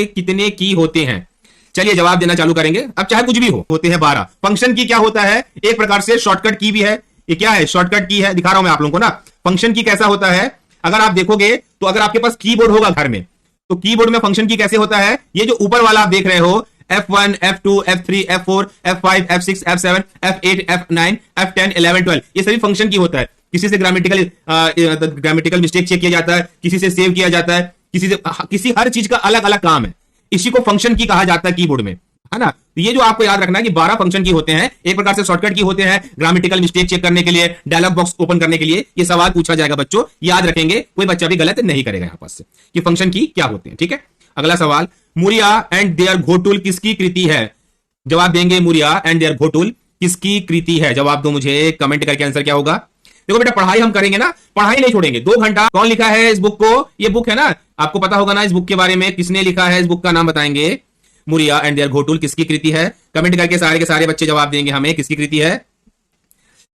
कितने की होते हैं? चलिए जवाब देना चालू करेंगे। अब चाहे कुछ भी हो, होते हैं 12। फंक्शन की क्या होता है? एक प्रकार से शॉर्टकट की भी है। ये क्या है? शॉर्टकट की है। दिखा रहा हूं मैं आप लोगों को ना। फंक्शन की कैसा होता है, अगर आप देखोगे तो अगर आपके पास कीबोर्ड होगा घर में, तो कीबोर्ड में फंक्शन की कैसे होता है? ये जो ऊपर वाला आप देख रहे हो, F1, F2, F3, F4, F5, F6, F7, F8, F9, F10, 11, 12, ये सभी फंक्शन की होता है। किसी से ग्रामेटिकल मिस्टेक चेक किया जाता है, किसी से सेव किया जाता है, किसी हर चीज का अलग अलग काम है। इसी को फंक्शन की कहा जाता है कीबोर्ड में, है ना। तो ये जो आपको याद रखना है कि 12 फंक्शन की होते हैं। एक प्रकार से शॉर्टकट की होते हैं, ग्रामेटिकल मिस्टेक चेक करने के लिए, डायलॉग बॉक्स ओपन करने के लिए। ये सवाल पूछा जाएगा बच्चों, याद रखेंगे, कोई बच्चा भी गलत नहीं करेगा यहां पास से कि फंक्शन की क्या होते हैं। ठीक है, अगला सवाल, मुरिया एंड देयर घोटुल किसकी कृति है? जवाब देंगे मुरिया एंड देयर घोटुल किसकी कृति है? जवाब दो मुझे कमेंट करके, आंसर क्या होगा? देखो बेटा, पढ़ाई हम करेंगे ना, पढ़ाई नहीं छोड़ेंगे। 2 घंटा। कौन लिखा है इस बुक को? ये बुक है ना, आपको पता होगा ना इस बुक के बारे में, किसने लिखा है? इस बुक का नाम बताएंगे। मुरिया एंड देयर घोटुल किसकी कृति है? कमेंट करके सारे के सारे बच्चे जवाब देंगे हमें किसकी कृति है।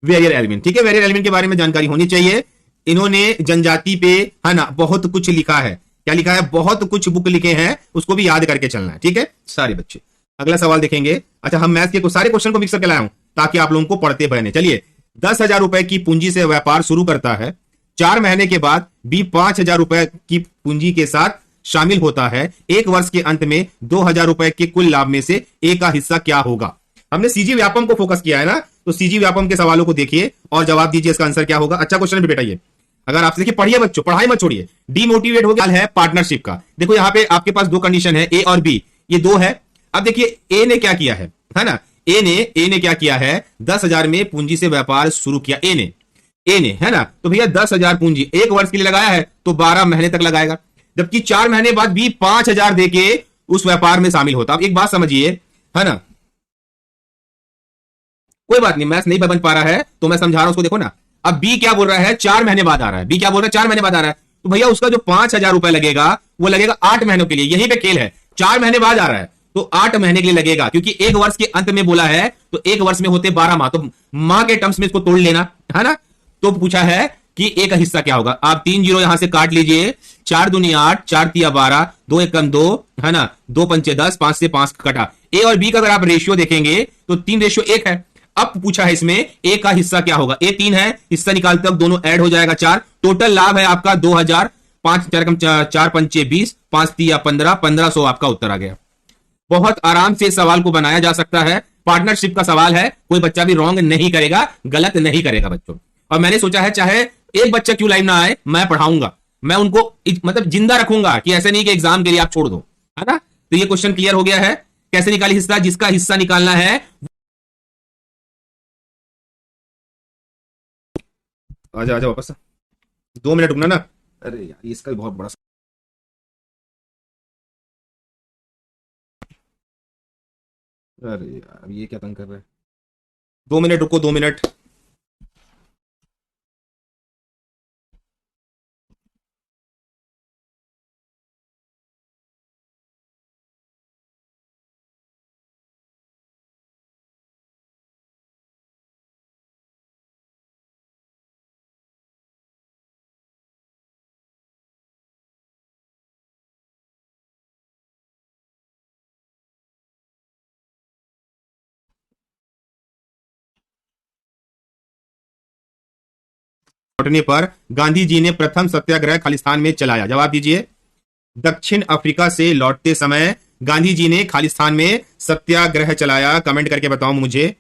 Verrier Elwin. ठीक है, वेरियर एलिमेंट के बारे में जानकारी होनी चाहिए। इन्होंने जनजाति पे, है ना, बहुत कुछ लिखा है। क्या लिखा है? बहुत कुछ बुक लिखे हैं, उसको भी याद करके चलना है। ठीक है सारे बच्चे। अगला सवाल देखेंगे। अच्छा, हम मैथ के सारे क्वेश्चन को मिक्स करके लाया हूं ताकि आप लोगों को पढ़ते बने। चलिए, 10,000 रुपए की पूंजी से व्यापार शुरू करता है। 4 महीने के बाद बी 5,000 रुपए की पूंजी के साथ शामिल होता है। 1 वर्ष के अंत में 2,000 रुपए के कुल लाभ में से ए का हिस्सा क्या होगा? हमने सीजी व्यापम को फोकस किया है ना, तो सीजी व्यापम के सवालों को देखिए और जवाब दीजिए इसका आंसर क्या होगा। अच्छा क्वेश्चन भी बेटा ये, अगर आपसे देखिए, पढ़िए बच्चों, पढ़ाई मत छोड़िए। डीमोटिवेट हो गया है पार्टनरशिप का। देखो यहाँ पे आपके पास 2 कंडीशन है, ए और बी, ये 2 है। अब देखिए ए ने क्या किया है ना, ए ने क्या किया है? 10,000 में पूंजी से व्यापार शुरू किया ए ने, है ना। तो भैया 10,000 पूंजी 1 वर्ष के लिए लगाया है, तो 12 महीने तक लगाएगा। जबकि 4 महीने बाद भी 5,000 देके उस व्यापार में शामिल होता। अब एक बात समझिए, है ना, कोई बात नहीं, मैथ्स नहीं बन पा रहा है तो मैं समझा रहा हूं उसको। देखो ना, अब बी क्या बोल रहा है? 4 महीने बाद आ रहा है। बी क्या बोल रहा है? 4 महीने बाद आ रहा है। तो भैया उसका जो 5,000 रुपए लगेगा वो लगेगा 8 महीनों के लिए। यहीं पे खेल है। 4 महीने बाद आ रहा है तो 8 महीने के लिए लगेगा, क्योंकि 1 वर्ष के अंत में बोला है, तो 1 वर्ष में होते 12 माह, तो माह के टर्म्स में इसको तोड़ लेना, है ना। तो पूछा है कि ए का हिस्सा क्या होगा। आप 3 जीरो यहां से काट लीजिए। 4 दूनी 8, 4 तिया 12, 2 एकम 2, है ना, 2 पंचे 10, 5 से 5 कटा। ए और बी का अगर आप रेशियो देखेंगे तो 3:1 है। अब पूछा है इसमें ए का हिस्सा क्या होगा। ए 3 है, हिस्सा निकालते वक्त दोनों ऐड हो जाएगा 4। टोटल लाभ है आपका 2,000। 5 4 पंचे 20, 5 तिया 15, 1500 आपका उत्तर आ गया। बहुत आराम से सवाल को बनाया जा सकता है। पार्टनरशिप का सवाल है, कोई बच्चा भी रॉन्ग नहीं करेगा, गलत नहीं करेगा बच्चों। और मैंने सोचा है चाहे एक बच्चा क्यों लाइव ना आए, मैं पढ़ाऊंगा, मैं उनको मतलब जिंदा रखूंगा, कि ऐसे नहीं कि एग्जाम के लिए आप छोड़ दो, है ना। तो ये क्वेश्चन क्लियर हो गया है। कैसे निकाली हिस्सा? जिसका हिस्सा निकालना है, आजा आजा वापस। 2 मिनट रुकना ना। अरे यार, इसका भी बहुत बड़ा। अरे यार, ये क्या तंग कर रहा है। 2 मिनट रुको, 2 मिनट। लौटने पर गांधी जी ने प्रथम सत्याग्रह खालिस्तान में चलाया। जवाब दीजिए। दक्षिण अफ्रीका से लौटते समय गांधी जी ने खालिस्तान में सत्याग्रह चलाया। कमेंट करके बताओ मुझे।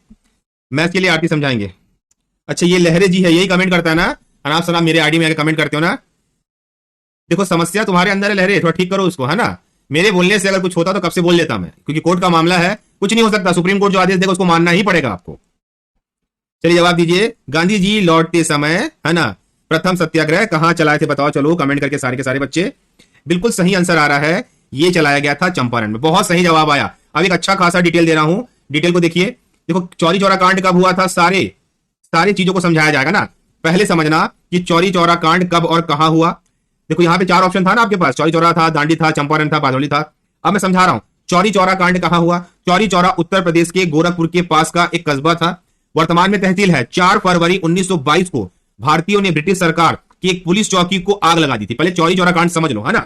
मैथ के लिए आरती समझाएंगे। अच्छा, ये लहरे जी है, यही कमेंट करता है ना। अनाप शनाप मेरे आईडी में आके कमेंट करते हो ना। देखो, समस्या तुम्हारे अंदर है लहरे, थोड़ा ठीक करो उसको, है ना। मेरे बोलने से अगर कुछ होता तो कब से बोल देता मैं, क्योंकि कोर्ट का मामला है, कुछ नहीं हो सकता। सुप्रीम कोर्ट जो आदेश देगा उसको मानना ही पड़ेगा आपको। चलिए जवाब दीजिए। गांधी जी लौटते समय, है ना, प्रथम सत्याग्रह कहां चलाए थे बताओ। चलो कमेंट करके सारे के सारे बच्चे। बिल्कुल सही आंसर आ रहा है, ये चलाया गया था चंपारण में। बहुत सही जवाब आया। अब एक अच्छा खासा डिटेल दे रहा हूं, डिटेल को देखिए। देखो, चौरी चौरा कांड कब हुआ था, सारे चीजों को समझाया जाएगा ना। पहले समझना कि चौरी चौरा कांड कब और कहां हुआ। देखो यहाँ पे 4 ऑप्शन था ना आपके पास, चौरी चौरा था, दांडी था, चंपारण था, बारडोली था। अब मैं समझा रहा हूं चौरी चौरा कांड कहां हुआ। चौरी चौरा उत्तर प्रदेश के गोरखपुर के पास का एक कस्बा था, वर्तमान में तहसील है। 4 फरवरी 1922 को भारतीयों ने ब्रिटिश सरकार की एक पुलिस चौकी को आग लगा दी थी। पहले चौरी चौरा कांड समझ लो, है ना।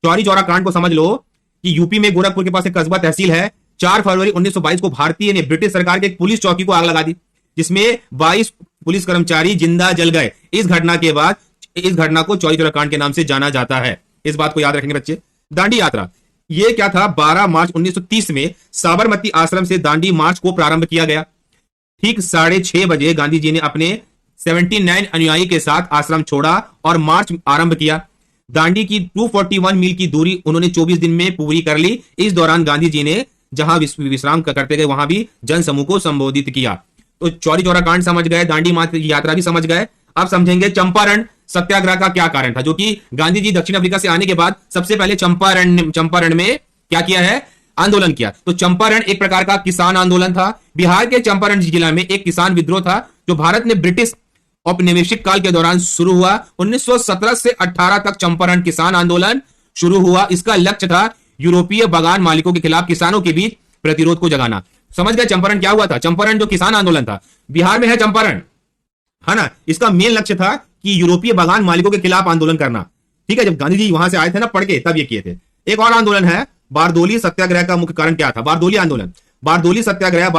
चौरी चौरा कांड को समझ लो कि यूपी में गोरखपुर के पास एक कस्बा तहसील है, 4 फरवरी 1922 को भारतीय ने ब्रिटिश सरकार के एक पुलिस चौकी को आग लगा दी, जिसमें 22 पुलिस कर्मचारी जिंदा जल गए। इस घटना के बाद इस घटना को चौरी चौरा कांड के नाम से जाना जाता है। इस बात को याद रखेंगे बच्चे। दांडी यात्रा, ये क्या था, 12 मार्च 1930 में साबरमती आश्रम से दांडी मार्च को प्रारंभ किया गया। ठीक 6:30 बजे गांधी जी ने अपने 79 अनुयायी के साथ आश्रम छोड़ा और मार्च आरंभ किया। दांडी की 241 मील की दूरी उन्होंने 24 दिन में पूरी कर ली। इस दौरान गांधी जी ने जहां विश्राम करते गए वहां भी जन समूह को संबोधित किया। तो चौरी चौरा कांड समझ गए, दांडी यात्रा भी समझ गए। अब समझेंगे चंपारण सत्याग्रह का क्या कारण था, जो कि गांधी जी दक्षिण अफ्रीका से आने के बाद सबसे पहले चंपारण में क्या किया है, आंदोलन किया। तो चंपारण एक प्रकार का किसान आंदोलन था। बिहार के चंपारण जिला में एक किसान विद्रोह था जो भारत ने ब्रिटिश औपनिवेशिक काल के दौरान शुरू हुआ। 1917 से 18 तक चंपारण किसान आंदोलन शुरू हुआ। इसका लक्ष्य था यूरोपीय बागान मालिकों के खिलाफ किसानों के बीच प्रतिरोध को जगाना। समझ गए चंपारण क्या हुआ था? चंपारण जो किसान आंदोलन था, बिहार में है चंपारण, है ना। इसका मेन लक्ष्य था कि यूरोपीय बागान मालिकों के खिलाफ आंदोलन करना। ठीक है, जब गांधी जी वहां से आए थे ना पढ़ के, तब ये किए थे। एक और आंदोलन है बारदोली सत्याग्रह का मुख्य कारण क्या था? बारदोली आंदोलन, बारदोली सत्याग्रह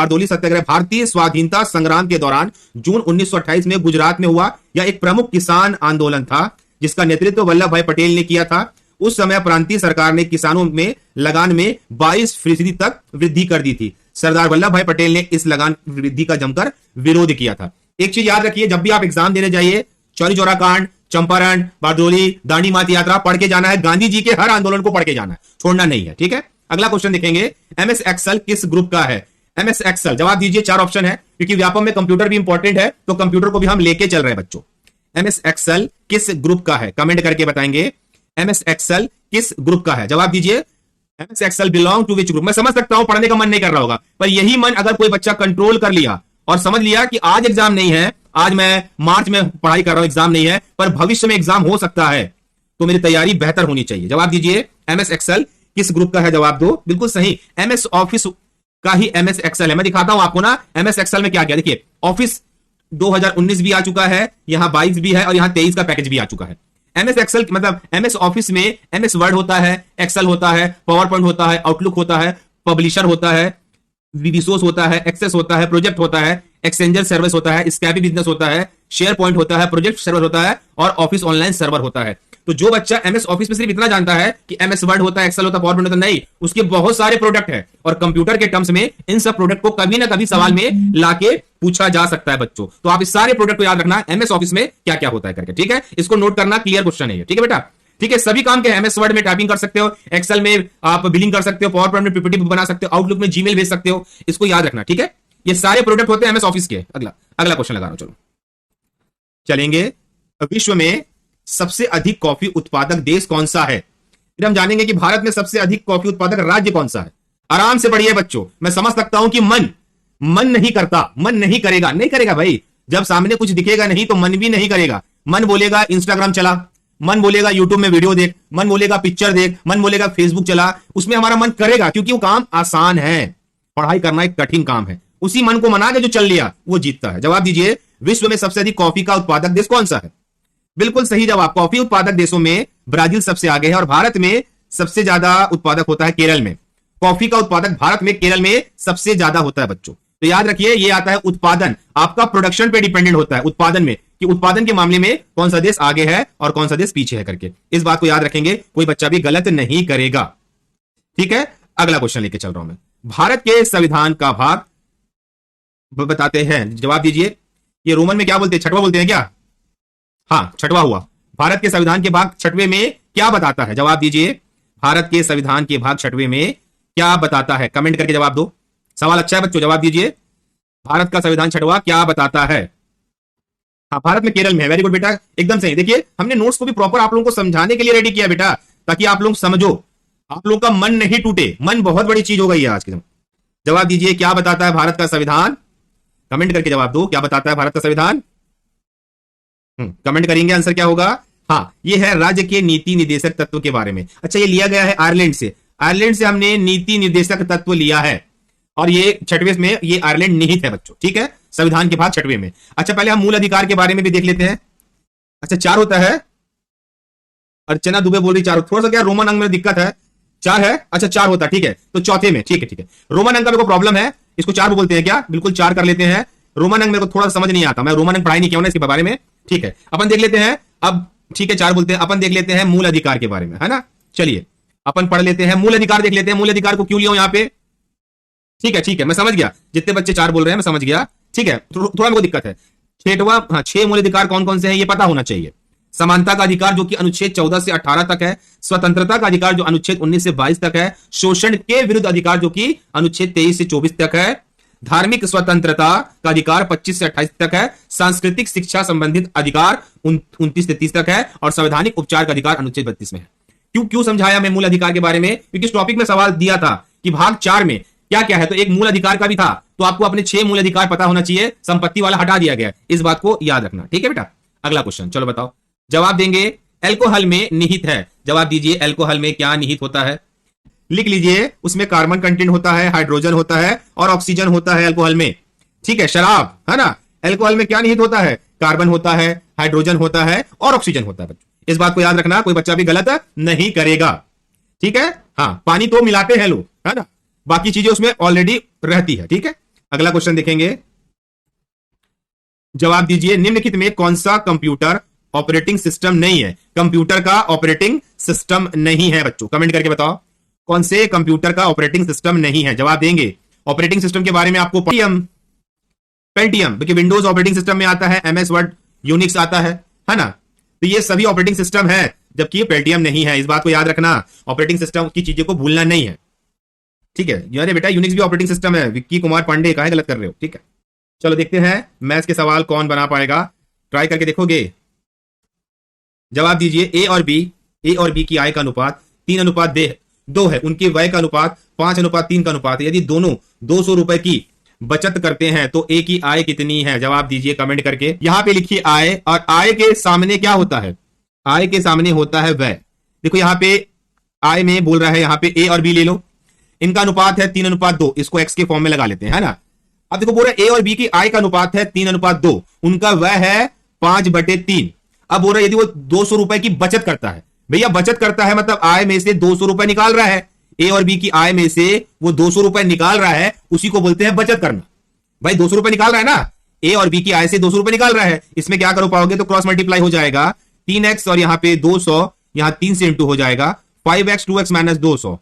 भारतीय स्वाधीनता संग्राम के दौरान जून 1928 में गुजरात में हुआ। यह एक प्रमुख किसान आंदोलन था जिसका नेतृत्व वल्लभ भाई पटेल ने किया था। उस समय प्रांतीय सरकार ने किसानों में लगान में 22% तक वृद्धि कर दी थी। सरदार वल्लभ भाई पटेल ने इस लगान वृद्धि का जमकर विरोध किया था। एक चीज याद रखिए, जब भी आप एग्जाम देने जाइए, चौरी चौरा कांड, चंपारण, बारदोली, दांडी मार्च यात्रा पढ़ के जाना है। गांधी जी के हर आंदोलन को पढ़ के जाना है, छोड़ना नहीं है। ठीक है, अगला क्वेश्चन देखेंगे, एमएस एक्सेल किस ग्रुप का है? एमएस एक्सेल, जवाब दीजिए। 4 ऑप्शन है, क्योंकि व्यापम में कंप्यूटर भी इंपॉर्टेंट है, तो कंप्यूटर को भी हम लेके चल रहे हैं बच्चों। एमएस एक्सेल किस ग्रुप का है? कमेंट करके बताएंगे एमएस एक्सेल किस ग्रुप का है। जवाब दीजिए, MS Excel belong to which group. मैं समझ सकता हूं पढ़ने का मन नहीं कर रहा होगा, पर यही मन अगर कोई बच्चा कंट्रोल कर लिया और समझ लिया कि आज एग्जाम नहीं है, आज मैं मार्च में पढ़ाई कर रहा हूं, एग्जाम नहीं है, पर भविष्य में एग्जाम हो सकता है, तो मेरी तैयारी बेहतर होनी चाहिए। जवाब दीजिए, एमएस एक्सेल किस ग्रुप का है? जवाब दो, बिल्कुल सही, एमएस ऑफिस का ही एमएस एक्सेल है। मैं दिखाता हूं आपको ना एमएस एक्सेल में क्या क्या। देखिए, ऑफिस 2019 भी आ चुका है, यहां 22 भी है और यहां 23 का पैकेज भी आ चुका है। एमएस एक्सेल मतलब एमएस ऑफिस में एमएस वर्ड होता है, एक्सेल होता है, पावर पॉइंट होता है, आउटलुक होता है, पब्लिशर होता है, रिसोर्स होता है, एक्सेस होता है, प्रोजेक्ट होता है, एक्सचेंजर सर्विस होता है, स्कैपी बिजनेस होता है, शेयर पॉइंट होता है, प्रोजेक्ट सर्वर होता है और ऑफिस ऑनलाइन सर्वर होता है। तो जो बच्चा एमएस ऑफिस में सिर्फ इतना जानता है कि एमएस वर्ड होता है, एक्सेल होता है, पावर पॉइंट होता है, नहीं, उसके बहुत सारे प्रोडक्ट है और कंप्यूटर के टर्म्स में इन सब प्रोडक्ट को कभी ना कभी सवाल में लाके पूछा जा सकता है बच्चों। तो आप इस सारे प्रोडक्ट को याद रखना, एमएस ऑफिस में क्या क्या होता है करके। ठीक है, इसको नोट करना, क्लियर क्वेश्चन है ये। ठीक है बेटा, ठीक है, सभी काम के एमएस वर्ड में टाइपिंग कर सकते हो, एक्सेल में आप बिलिंग कर सकते हो, पावर पॉइंट में पीपीटी बना सकते हो, आउटलुक में जीमेल भेज सकते हो, इसको याद रखना। ठीक है, ये सारे प्रोडक्ट होते हैं एमएस ऑफिस के। अगला क्वेश्चन लगा रहा हूं, चलो चलेंगे। विश्व में सबसे अधिक कॉफी उत्पादक देश कौन सा है? फिर हम जानेंगे कि भारत में सबसे अधिक कॉफी उत्पादक राज्य कौन सा है। आराम से पढ़िए बच्चों, मैं समझ सकता हूं कि मन नहीं करता, मन नहीं करेगा भाई। जब सामने कुछ दिखेगा नहीं तो मन भी नहीं करेगा। मन बोलेगा इंस्टाग्राम चला, मन बोलेगा यूट्यूब में वीडियो देख, मन बोलेगा पिक्चर देख, मन बोलेगा फेसबुक चला, उसमें हमारा मन करेगा क्योंकि वो काम आसान है। पढ़ाई करना एक कठिन काम है, उसी मन को मना के जो चल लिया वो जीतता है। जवाब दीजिए, विश्व में सबसे अधिक कॉफी का उत्पादक देश कौन सा है? बिल्कुल सही जवाब, कॉफी उत्पादक देशों में ब्राजील सबसे आगे है और भारत में सबसे ज्यादा उत्पादक होता है केरल में। कॉफी का उत्पादक भारत में केरल में सबसे ज्यादा होता है बच्चों। तो याद रखिए, ये आता है उत्पादन, आपका प्रोडक्शन पे डिपेंडेंट होता है उत्पादन में, कि उत्पादन के मामले में कौन सा देश आगे है और कौन सा देश पीछे है करके। इस बात को याद रखेंगे, कोई बच्चा भी गलत नहीं करेगा। ठीक है, अगला क्वेश्चन लेके चल रहा हूं मैं। भारत के संविधान का भाग बताते हैं। जवाब दीजिए, ये रोमन में क्या बोलते हैं, छठवां बोलते हैं क्या? हाँ, छठवां हुआ। भारत के संविधान के भाग छठवें में क्या बताता है? जवाब दीजिए, भारत के संविधान के भाग छठवें में क्या बताता है? कमेंट करके जवाब दो। सवाल अच्छा है बच्चों, जवाब दीजिए, भारत का संविधान छठवां क्या बताता है? हाँ, भारत में केरल में है। वेरी गुड बेटा, एकदम सही। देखिए, हमने नोट्स को भी प्रॉपर आप लोगों को समझाने के लिए रेडी किया बेटा, ताकि आप लोग समझो, आप लोगों का मन नहीं टूटे। मन बहुत बड़ी चीज हो गई है आज के दिन। जवाब दीजिए, क्या बताता है भारत का संविधान? कमेंट करके जवाब दो, क्या बताता है भारत का संविधान? कमेंट करेंगे, आंसर क्या होगा? हाँ, ये है राज्य के नीति निर्देशक तत्व के बारे में। अच्छा, ये लिया गया है आयरलैंड से। आयरलैंड से हमने नीति निर्देशक तत्व लिया है और ये छठवें में ये आयरलैंड निहित है बच्चों। ठीक है, संविधान के भाग छठवें में। अच्छा, पहले हम मूल अधिकार के बारे में भी देख लेते हैं। अच्छा, 4 होता है, अर्चना दुबे बोल रही 4, थोड़ा सा क्या रोमन अंक में दिक्कत है, 4 है, अच्छा 4 होता है, ठीक है, तो चौथे में, ठीक है ठीक है। रोमन अंक का मेरे को प्रॉब्लम है, इसको 4 बोलते हैं क्या? बिल्कुल 4 कर लेते हैं। रोमन अंक मेरे को थोड़ा समझ नहीं आता, मैं रोमन अंक पढ़ाई नहीं किया हूं ना इसके बारे में, ठीक है। अपन देख लेते हैं अब, ठीक है 4 बोलते हैं। अपन देख लेते हैं मूल अधिकार के बारे में, है ना। चलिए अपन पढ़ लेते हैं मूल अधिकार, देख लेते हैं मूल अधिकार को क्यों लिया यहां पे। ठीक है मैं समझ गया, जितने बच्चे 4 बोल रहे हैं मैं समझ गया, ठीक है। थोड़ा मेरे को दिक्कत है। 6 मूल अधिकार कौन कौन से हैं ये पता होना चाहिए। समानता का अधिकार जो कि अनुच्छेद 14 से 18 तक है, स्वतंत्रता का अधिकार जो अनुच्छेद 19 से 22 तक है, शोषण के विरुद्ध अधिकार जो कि अनुच्छेद 23 से 24 तक है, धार्मिक स्वतंत्रता का अधिकार 25 से 28 तक है, सांस्कृतिक शिक्षा संबंधित अधिकार 29 से 30 तक है, और संवैधानिक उपचार का अधिकार अनुच्छेद 32 में है। क्यों समझाया मैं मूल अधिकार के बारे में? क्योंकि इस टॉपिक में सवाल दिया था कि भाग 4 में क्या क्या है, तो एक मूल अधिकार का भी था, तो आपको अपने 6 मूल अधिकार पता होना चाहिए, संपत्ति वाला हटा दिया गया, इस बात को याद रखना, ठीक है बेटा। अगला क्वेश्चन, चलो बताओ, जवाब देंगे एल्कोहल में निहित है। जवाब दीजिए एल्कोहल में क्या निहित होता है, लिख लीजिए। उसमें कार्बन कंटेंट होता है, हाइड्रोजन होता है और ऑक्सीजन होता है अल्कोहल में, ठीक है। शराब है ना, अल्कोहल में क्या निहित होता है? कार्बन होता है, हाइड्रोजन होता है और ऑक्सीजन होता है। बच्चों इस बात को याद रखना, कोई बच्चा भी गलत नहीं करेगा, ठीक है। हाँ, पानी तो मिलाते हैं लोग, है ना, बाकी चीजें उसमें ऑलरेडी रहती है, ठीक है। अगला क्वेश्चन देखेंगे, जवाब दीजिए निम्नलिखित में कौन सा कंप्यूटर ऑपरेटिंग सिस्टम नहीं है? कंप्यूटर का ऑपरेटिंग सिस्टम नहीं है बच्चों, कमेंट करके बताओ कौन से कंप्यूटर का ऑपरेटिंग सिस्टम नहीं है। जवाब देंगे। ऑपरेटिंग सिस्टम के बारे में आपको पेंटियम क्योंकि विंडोज ऑपरेटिंग सिस्टम में आता है, एमएस वर्ड, यूनिक्स आता है ना, तो ये सभी ऑपरेटिंग सिस्टम है, जबकि पेंटियम नहीं है। इस बात को याद रखना, ऑपरेटिंग सिस्टम की चीजें को भूलना नहीं है, ठीक है। यार बेटा यूनिक्स भी ऑपरेटिंग सिस्टम है, विक्की कुमार पांडे काहे गलत कर रहे हो, ठीक है। चलो देखते हैं मैथ्स के सवाल कौन बना पाएगा, ट्राई करके देखोगे। जवाब दीजिए ए और बी की आय का अनुपात 3:2 है, उनकी व्यय का अनुपात 5:3 का अनुपात है। यदि दोनों 200 रुपए की बचत करते हैं तो ए की आय कितनी है? जवाब दीजिए कमेंट करके। यहां पे लिखिए आय, और आय के सामने क्या होता है? आय के सामने होता है व्यय। देखो यहां पे आय में बोल रहा है, यहां पे ए और बी ले लो, इनका अनुपात है 3:2, इसको एक्स के फॉर्म में लगा लेते हैं, है ना। अब देखो बोल रहे ए और बी की आय का अनुपात है 3:2, उनका व्यय है 5/3। अब बोल रहा है यदि वो 200 रुपए की बचत करता है, भैया बचत करता है मतलब आय में से 200 रुपए निकाल रहा है, ए और बी की आय में से वो 200 रुपए निकाल रहा है, उसी को बोलते हैं बचत करना। भाई 200 रुपए निकाल रहा है ना, ए और बी की आय से 200 रुपए निकाल रहा है, इसमें क्या करो पाओगे, तो क्रॉस मल्टीप्लाई हो जाएगा, 3x और यहाँ पे 200, यहाँ 3 से इंटू हो जाएगा, 5x 2x माइनस 200,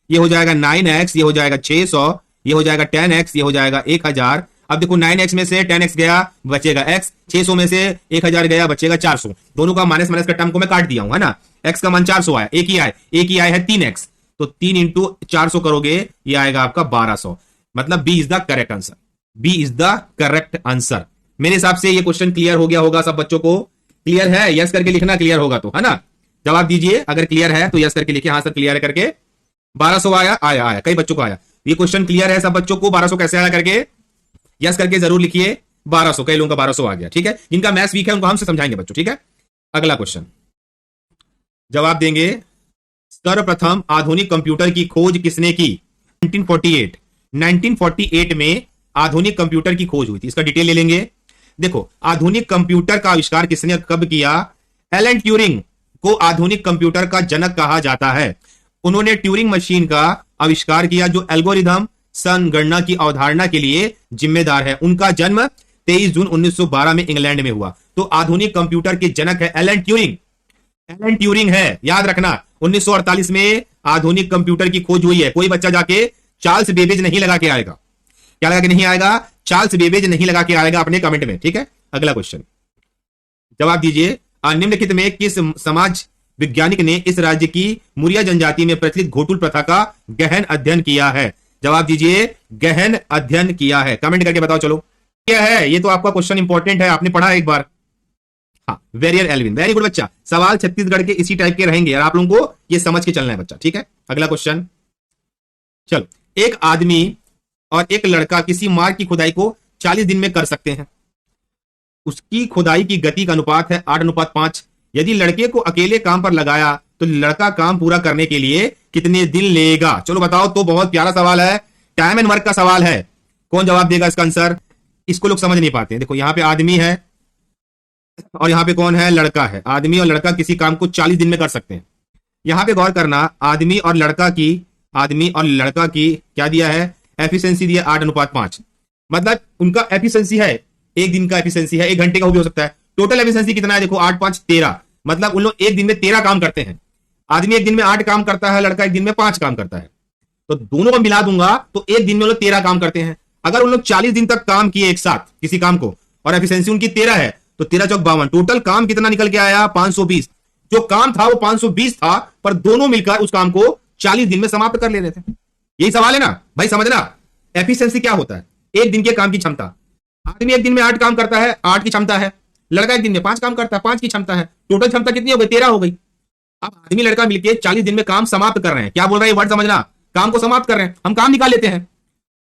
ये हो जाएगा 9x, ये हो जाएगा 600, ये हो जाएगा 10x, ये हो जाएगा 1000। अब देखो 9x में से 10x गया बचेगा x, 600 में से 1000 गया बचेगा 400, दोनों का माइनस माइनस का टर्म को मैं काट दिया हूं, है ना। x का मान 400 आया, एक ही आय है 3x, तो 3 इंटू 400 करोगे, ये आएगा आपका 1200, मतलब B is the correct answer, B is the correct answer. मेरे हिसाब से ये क्वेश्चन क्लियर हो गया होगा सब बच्चों को, क्लियर है? यस करके लिखना क्लियर होगा तो, है ना। जवाब दीजिए अगर क्लियर है तो यस करके लिखिए, हाँ सर क्लियर है करके। 1200 आया, कई बच्चों को आया। ये क्वेश्चन क्लियर है सब बच्चों को? 1200 कैसे आया करके यस करके जरूर लिखिए। 1200, कई लोगों का 1200 आ गया, ठीक है। जिनका मैथ्स वीक है उनको हमसे समझाएंगे बच्चों, ठीक है। अगला क्वेश्चन जवाब देंगे, सर्वप्रथम आधुनिक कंप्यूटर की खोज किसने की? 1948 में आधुनिक कंप्यूटर की खोज हुई थी, इसका डिटेल ले लेंगे। देखो आधुनिक कंप्यूटर का आविष्कार किसने कब किया? एलन ट्यूरिंग को आधुनिक कंप्यूटर का जनक कहा जाता है। उन्होंने ट्यूरिंग मशीन का आविष्कार किया जो एल्गोरिथम संगणना की अवधारणा के लिए जिम्मेदार है। उनका जन्म 23 जून 1912 में इंग्लैंड में हुआ। तो आधुनिक कंप्यूटर के जनक है एलन ट्यूरिंग, एलन ट्यूरिंग है, याद रखना। 1948 में आधुनिक कंप्यूटर की खोज हुई है। कोई बच्चा जाके चार्ल्स बेबेज नहीं लगा के आएगा, क्या लगा के नहीं आएगा? चार्ल्स बेबेज नहीं लगा के आएगा अपने कमेंट में, ठीक है। अगला क्वेश्चन जवाब दीजिए, निम्नलिखित में किस समाज वैज्ञानिक ने इस राज्य की मुरिया जनजाति में प्रचलित घोटुल प्रथा का गहन अध्ययन किया है? जवाब दीजिए गहन अध्ययन किया है, कमेंट करके बताओ। चलो क्या है ये, तो आपका क्वेश्चन इंपॉर्टेंट है, आपने पढ़ा एक बार। हाँ वेरियर एल्विन, वेरी गुड बच्चा। सवाल छत्तीसगढ़ के इसी टाइप के रहेंगे और आप लोगों को ये समझ के चलना है बच्चा, ठीक है। अगला क्वेश्चन, चलो, एक आदमी और एक लड़का किसी मार्ग की खुदाई को 40 दिन में कर सकते हैं। उसकी खुदाई की गति का अनुपात है 8:5। यदि लड़के को अकेले काम पर लगाया तो लड़का काम पूरा करने के लिए कितने दिन लेगा? चलो बताओ। तो बहुत प्यारा सवाल है, टाइम एंड वर्क का सवाल है। कौन जवाब देगा इसका आंसर? इसको लोग समझ नहीं पाते हैं। देखो यहां पे आदमी है और यहां पे कौन है? लड़का है। आदमी और लड़का किसी काम को 40 दिन में कर सकते हैं। यहां पे गौर करना, आदमी और लड़का की क्या दिया है, एफिशिएंसी दिया 8:5। मतलब उनका एफिशिएंसी है, एक दिन का एफिशिएंसी है, 1 घंटे का वो भी हो सकता है। टोटल एफिशिएंसी कितना है देखो, 8 5 13। मतलब उन लोग एक दिन में 13 काम करते हैं। आदमी एक दिन में 8 काम करता है, लड़का एक दिन में 5 काम करता है। तो दोनों को मिला दूंगा तो एक दिन में वो लोग 13 काम करते हैं। अगर उन लोग 40 दिन तक काम किए एक साथ किसी काम को और एफिशिएंसी उनकी 13 है, तो 13 चौक 52, टोटल काम कितना निकल के आया, 520। जो काम था वो 520 था, पर दोनों मिलकर उस काम को 40 दिन में समाप्त कर ले रहे थे। यही सवाल है ना भाई, समझना। एफिशिएंसी क्या होता है, एक दिन के काम की क्षमता। आदमी एक दिन में 8 काम करता है, 8 की क्षमता है। लड़का एक दिन में 5 काम करता है, 5 की क्षमता है। टोटल क्षमता कितनी हो गई, 13 हो गई। अब आदमी लड़का मिलकर 40 दिन में काम समाप्त कर रहे हैं। क्या बोल रहा है ये वर्ड समझना, काम को समाप्त कर रहे हैं। हम काम निकाल लेते हैं,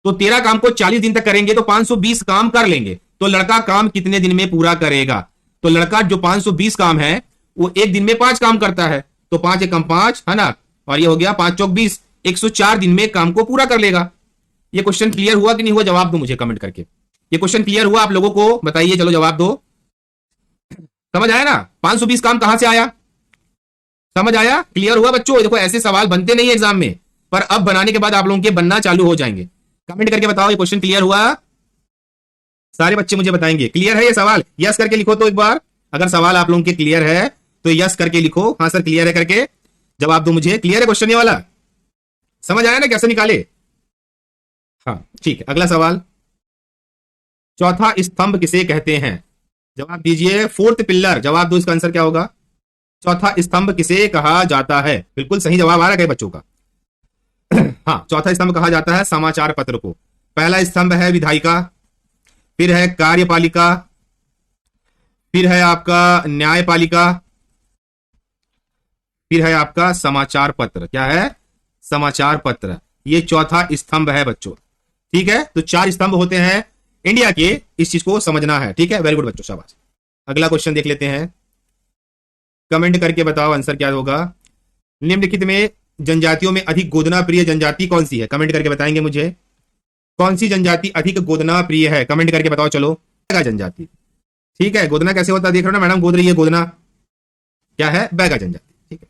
तो 13 काम को 40 दिन तक करेंगे तो 520 काम कर लेंगे। तो लड़का काम कितने दिन में पूरा करेगा, तो लड़का जो 520 काम है वो एक दिन में 5 काम करता है, तो 5 एकम 5 है ना, और ये हो गया 5 चौक 20, 104 दिन में काम को पूरा कर लेगा। ये क्वेश्चन क्लियर हुआ कि नहीं हुआ, जवाब दो मुझे कमेंट करके। ये क्वेश्चन क्लियर हुआ आप लोगों को, बताइए, चलो जवाब दो। समझ आया ना, 520 काम कहां से आया, समझ आया, क्लियर हुआ बच्चों। देखो ऐसे सवाल बनते नहीं एग्जाम में, पर अब बनाने के बाद आप लोगों के बनना चालू हो जाएंगे। कमेंट करके बताओ ये क्वेश्चन क्लियर हुआ, सारे बच्चे मुझे बताएंगे क्लियर है ये सवाल। यस करके लिखो तो एक बार, अगर सवाल आप लोगों के क्लियर है तो यस करके लिखो, हाँ सर क्लियर है करके जवाब दो मुझे। क्लियर है क्वेश्चन ये वाला, समझ आया ना कैसे निकाले। हाँ ठीक है, अगला सवाल, चौथा स्तंभ किसे कहते हैं, जवाब दीजिए। फोर्थ पिलर, जवाब दो, इसका आंसर क्या होगा। चौथा स्तंभ किसे कहा जाता है, बिल्कुल सही जवाब आ रहा है बच्चों का। हाँ, चौथा स्तंभ कहा जाता है समाचार पत्र को। पहला स्तंभ है विधायिका, फिर है कार्यपालिका, फिर है आपका न्यायपालिका, फिर है आपका समाचार पत्र। क्या है, समाचार पत्र। ये चौथा स्तंभ है बच्चों, ठीक है। तो 4 स्तंभ होते हैं इंडिया के, इस चीज को समझना है, ठीक है। वेरी गुड बच्चों, शाबाश। अगला क्वेश्चन देख लेते हैं, कमेंट करके बताओ आंसर क्या होगा। निम्नलिखित में जनजातियों में अधिक गोदना प्रिय जनजाति कौन सी है, कमेंट करके बताएंगे मुझे। कौन सी जनजाति अधिक गोदना प्रिय है, कमेंट करके बताओ। चलो, बैगा जनजाति, ठीक है। गोदना कैसे होता है देख रहे हो ना मैडम, गोद रही है गोदना, क्या है, बैगा जनजाति, ठीक है।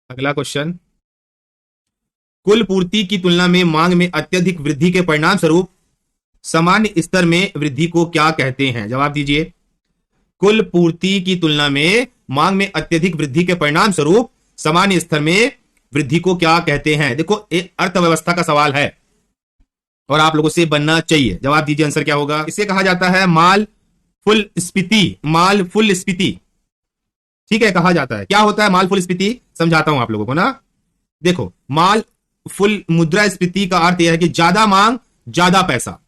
अगला क्वेश्चन, कुल पूर्ति की तुलना में मांग में अत्यधिक वृद्धि के परिणाम स्वरूप सामान्य स्तर में वृद्धि को क्या कहते हैं, जवाब दीजिए। कुल पूर्ति की तुलना में मांग में अत्यधिक वृद्धि के परिणाम स्वरूप सामान्य स्तर में वृद्धि को क्या कहते हैं। देखो एक अर्थव्यवस्था का सवाल है और आप लोगों से बनना चाहिए, जवाब दीजिए आंसर क्या होगा। इसे कहा जाता है माल फुल स्फीति, माल फुल स्फीति, ठीक है, कहा जाता है। क्या होता है माल फुल स्फीति, समझाता हूं आप लोगों को ना। देखो माल फुल मुद्रा स्फीति का अर्थ यह है कि ज्यादा मांग ज्यादा पैसा।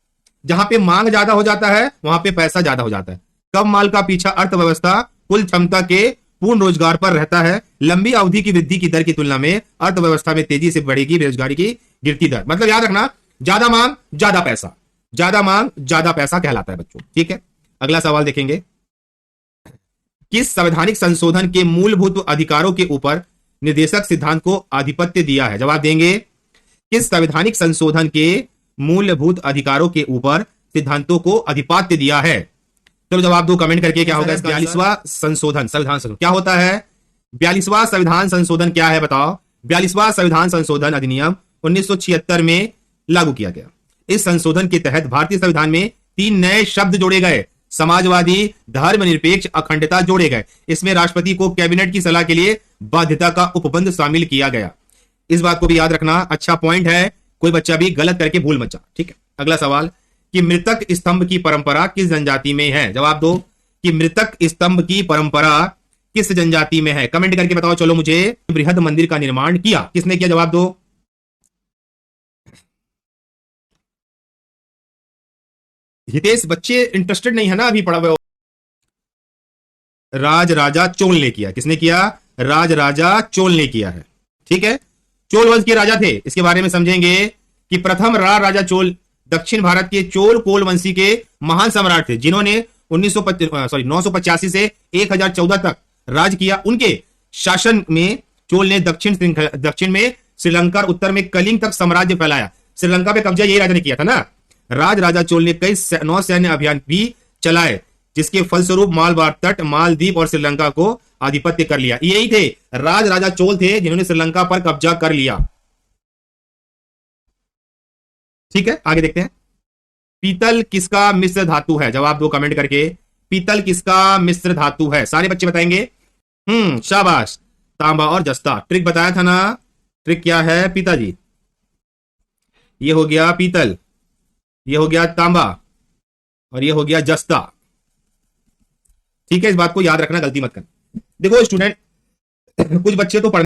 जहां पे मांग ज्यादा हो जाता है वहां पे पैसा ज्यादा हो जाता है। कम माल का पीछा अर्थव्यवस्था कुल क्षमता के पूर्ण रोजगार पर रहता है। लंबी अवधि की वृद्धि की दर की तुलना में अर्थव्यवस्था में तेजी से बढ़ेगी बेरोजगारी की गिरती दर। मतलब याद रखना, ज्यादा मांग ज्यादा पैसा, ज्यादा मांग ज्यादा पैसा कहलाता है बच्चों, ठीक है। अगला सवाल देखेंगे, किस संवैधानिक संशोधन के मूलभूत अधिकारों के ऊपर निर्देशक सिद्धांत को आधिपत्य दिया है, जवाब देंगे। किस संवैधानिक संशोधन के मूलभूत अधिकारों के ऊपर सिद्धांतों को आधिपत्य दिया है, चलो जवाब दो कमेंट करके। क्या होगा, 42वां संशोधन, संविधान संशोधन क्या होता है। 42वां संविधान संशोधन क्या है बताओ। 42वां संविधान संशोधन अधिनियम 1976 में लागू किया गया। इस संशोधन के तहत भारतीय संविधान में 3 नए शब्द जोड़े गए, समाजवादी, धर्मनिरपेक्ष, अखंडता जोड़े गए। इसमें राष्ट्रपति को कैबिनेट की सलाह के लिए बाध्यता का उपबंध शामिल किया गया। इस बात को भी याद रखना, अच्छा पॉइंट है, कोई बच्चा भी गलत करके भूल मत जा, ठीक है। अगला सवाल, कि मृतक स्तंभ की परंपरा किस जनजाति में है, जवाब दो। कि मृतक स्तंभ की परंपरा किस जनजाति में है, कमेंट करके बताओ। चलो मुझे, बृहद मंदिर का निर्माण किया, किसने किया, जवाब दो। हितेश बच्चे इंटरेस्टेड नहीं है ना अभी पढ़ा हुआ। राज राजा चोल ने किया, किसने किया, राज राजा चोल ने किया है, ठीक है। चोल वंश के राजा थे, इसके बारे में समझेंगे कि प्रथम राजा चोल दक्षिण भारत के चोल कोल वंशी के महान सम्राट थे, जिन्होंने 985 से 1014 तक राज किया। उनके शासन में चोल ने दक्षिण में श्रीलंका, उत्तर में कलिंग तक साम्राज्य फैलाया। श्रीलंका पे कब्जा यही राजा ने किया था ना। राज राजा चोल ने कई नौसैन्य अभियान भी चलाए, जिसके फलस्वरूप मालबार तट, मालदीव और श्रीलंका को आधिपत्य कर लिया। यही थे राज राजा चोल थे जिन्होंने श्रीलंका पर कब्जा कर लिया। ठीक है, आगे देखते हैं। पीतल किसका मिश्र धातु है? जवाब दो कमेंट करके। पीतल किसका मिश्र धातु है? सारे बच्चे बताएंगे। शाबाश, तांबा और जस्ता। ट्रिक बताया था ना। ट्रिक क्या है पिताजी? ये हो गया पीतल, ये हो गया तांबा और ये हो गया जस्ता। ठीक है, इस बात को याद रखना, गलती मत करना। देखो स्टूडेंट, कुछ बच्चे तो पढ़